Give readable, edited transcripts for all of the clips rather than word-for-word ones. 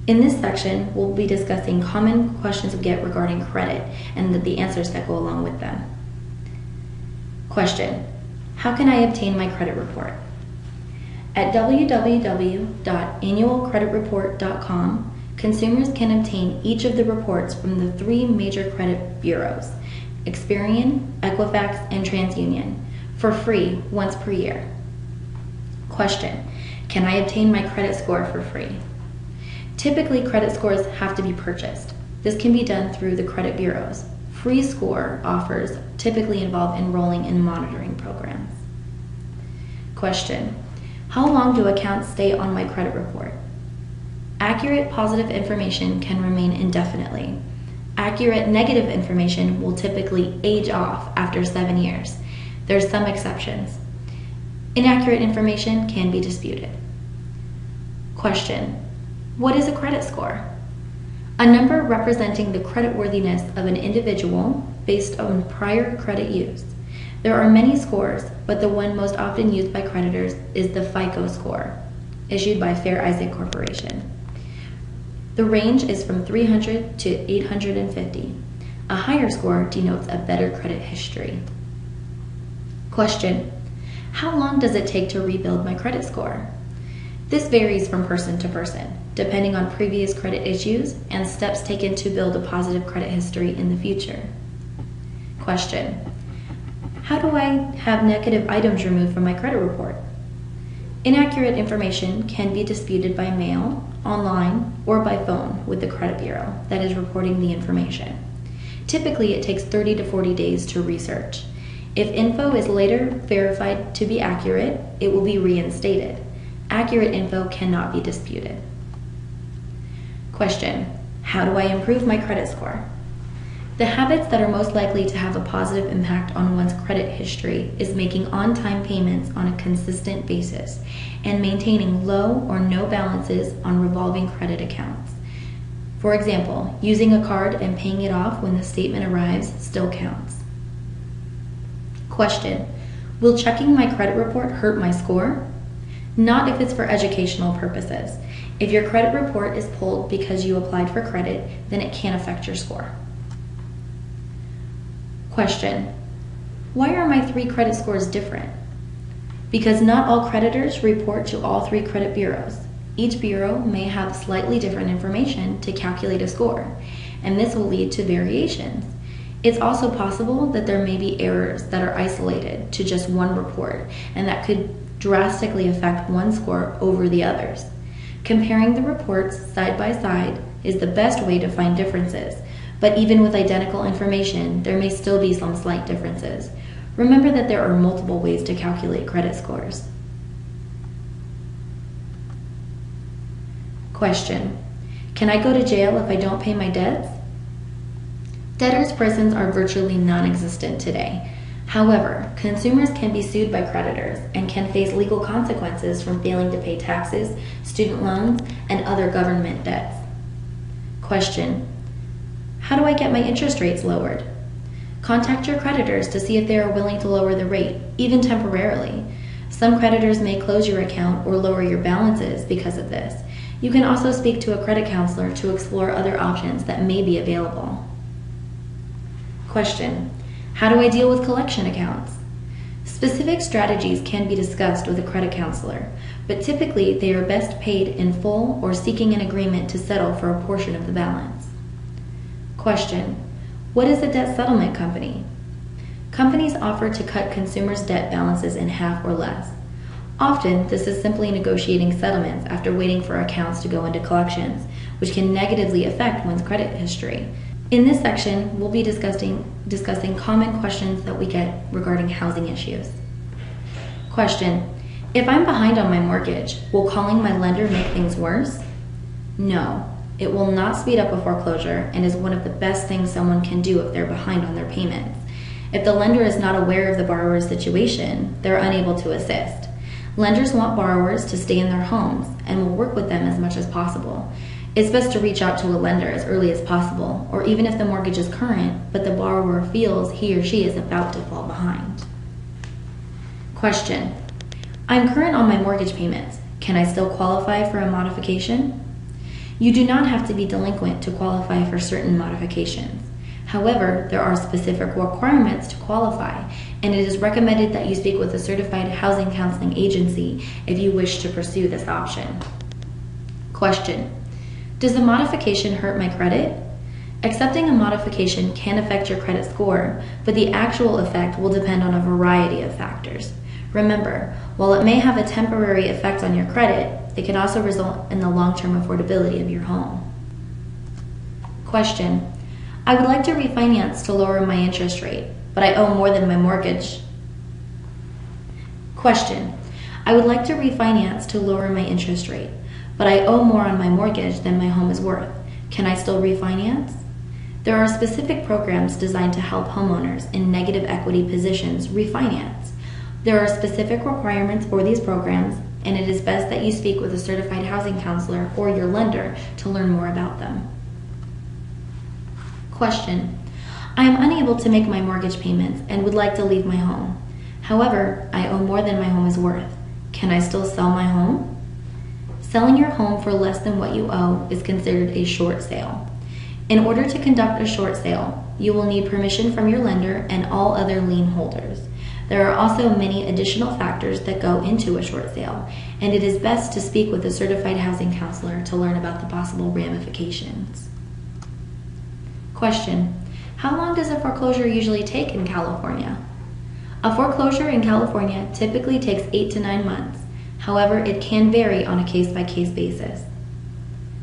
In this section, we'll be discussing common questions we get regarding credit and the answers that go along with them. Question: how can I obtain my credit report? At www.annualcreditreport.com, consumers can obtain each of the reports from the three major credit bureaus, Experian, Equifax, and TransUnion, for free once per year. Question: can I obtain my credit score for free? Typically, credit scores have to be purchased. This can be done through the credit bureaus. Free score offers typically involve enrolling in monitoring programs. Question: how long do accounts stay on my credit report? Accurate positive information can remain indefinitely. Accurate negative information will typically age off after 7 years. There's some exceptions. Inaccurate information can be disputed. Question: what is a credit score? A number representing the creditworthiness of an individual based on prior credit use. There are many scores, but the one most often used by creditors is the FICO score, issued by Fair Isaac Corporation. The range is from 300 to 850. A higher score denotes a better credit history. Question: how long does it take to rebuild my credit score? This varies from person to person, depending on previous credit issues and steps taken to build a positive credit history in the future. Question: how do I have negative items removed from my credit report? Inaccurate information can be disputed by mail, online, or by phone with the credit bureau that is reporting the information. Typically, it takes 30 to 40 days to research. If info is later verified to be accurate, it will be reinstated. Accurate info cannot be disputed. Question: how do I improve my credit score? The habits that are most likely to have a positive impact on one's credit history is making on-time payments on a consistent basis and maintaining low or no balances on revolving credit accounts. For example, using a card and paying it off when the statement arrives still counts. Question: will checking my credit report hurt my score? Not if it's for educational purposes. If your credit report is pulled because you applied for credit, then it can affect your score. Question: why are my 3 credit scores different? Because not all creditors report to all 3 credit bureaus. Each bureau may have slightly different information to calculate a score, and this will lead to variations. It's also possible that there may be errors that are isolated to just one report, and that could drastically affect one score over the others. Comparing the reports side by side is the best way to find differences, but even with identical information, there may still be some slight differences. Remember that there are multiple ways to calculate credit scores. Question: can I go to jail if I don't pay my debts? Debtors' prisons are virtually non-existent today. However, consumers can be sued by creditors and can face legal consequences from failing to pay taxes, student loans, and other government debts. Question: how do I get my interest rates lowered? Contact your creditors to see if they are willing to lower the rate, even temporarily. Some creditors may close your account or lower your balances because of this. You can also speak to a credit counselor to explore other options that may be available. Question: how do I deal with collection accounts? Specific strategies can be discussed with a credit counselor, but typically they are best paid in full or seeking an agreement to settle for a portion of the balance. Question: what is a debt settlement company? Companies offer to cut consumers' debt balances in half or less. Often, this is simply negotiating settlements after waiting for accounts to go into collections, which can negatively affect one's credit history. In this section, we'll be discussing common questions that we get regarding housing issues. Question: if I'm behind on my mortgage, will calling my lender make things worse? No. It will not speed up a foreclosure and is one of the best things someone can do if they're behind on their payments. If the lender is not aware of the borrower's situation, they're unable to assist. Lenders want borrowers to stay in their homes and will work with them as much as possible. It's best to reach out to a lender as early as possible, or even if the mortgage is current, but the borrower feels he or she is about to fall behind. Question: I'm current on my mortgage payments. Can I still qualify for a modification? You do not have to be delinquent to qualify for certain modifications. However, there are specific requirements to qualify, and it is recommended that you speak with a certified housing counseling agency if you wish to pursue this option. Question: does the modification hurt my credit? Accepting a modification can affect your credit score, but the actual effect will depend on a variety of factors. Remember, while it may have a temporary effect on your credit, it can also result in the long-term affordability of your home. Question: I would like to refinance to lower my interest rate, but I owe more than my mortgage. Question: I would like to refinance to lower my interest rate, but I owe more on my mortgage than my home is worth. Can I still refinance? There are specific programs designed to help homeowners in negative equity positions refinance. There are specific requirements for these programs, and it is best that you speak with a certified housing counselor or your lender to learn more about them. Question: I am unable to make my mortgage payments and would like to leave my home. However, I owe more than my home is worth. Can I still sell my home? Selling your home for less than what you owe is considered a short sale. In order to conduct a short sale, you will need permission from your lender and all other lien holders. There are also many additional factors that go into a short sale, and it is best to speak with a certified housing counselor to learn about the possible ramifications. Question: how long does a foreclosure usually take in California? A foreclosure in California typically takes 8 to 9 months. However, it can vary on a case-by-case basis.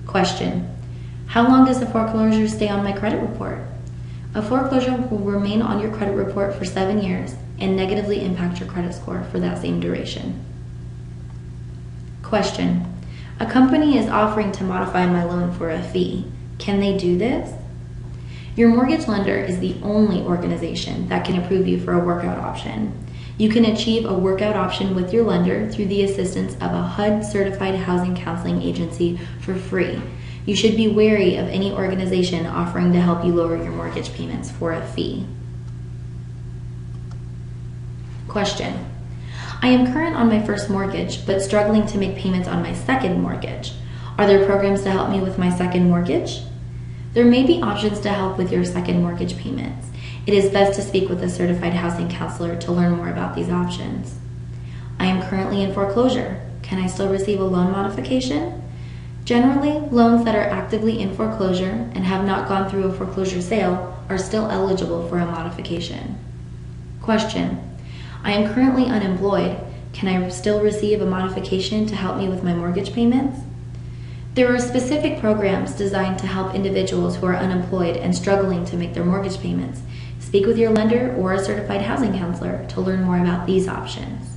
Question: how long does a foreclosure stay on my credit report? A foreclosure will remain on your credit report for 7 years and negatively impact your credit score for that same duration. Question: a company is offering to modify my loan for a fee. Can they do this? Your mortgage lender is the only organization that can approve you for a workout option. You can achieve a workout option with your lender through the assistance of a HUD-certified housing counseling agency for free. You should be wary of any organization offering to help you lower your mortgage payments for a fee. Question: I am current on my first mortgage, but struggling to make payments on my second mortgage. Are there programs to help me with my second mortgage? There may be options to help with your second mortgage payments. It is best to speak with a certified housing counselor to learn more about these options. I am currently in foreclosure. Can I still receive a loan modification? Generally, loans that are actively in foreclosure and have not gone through a foreclosure sale are still eligible for a modification. Question: I am currently unemployed. Can I still receive a modification to help me with my mortgage payments? There are specific programs designed to help individuals who are unemployed and struggling to make their mortgage payments. Speak with your lender or a certified housing counselor to learn more about these options.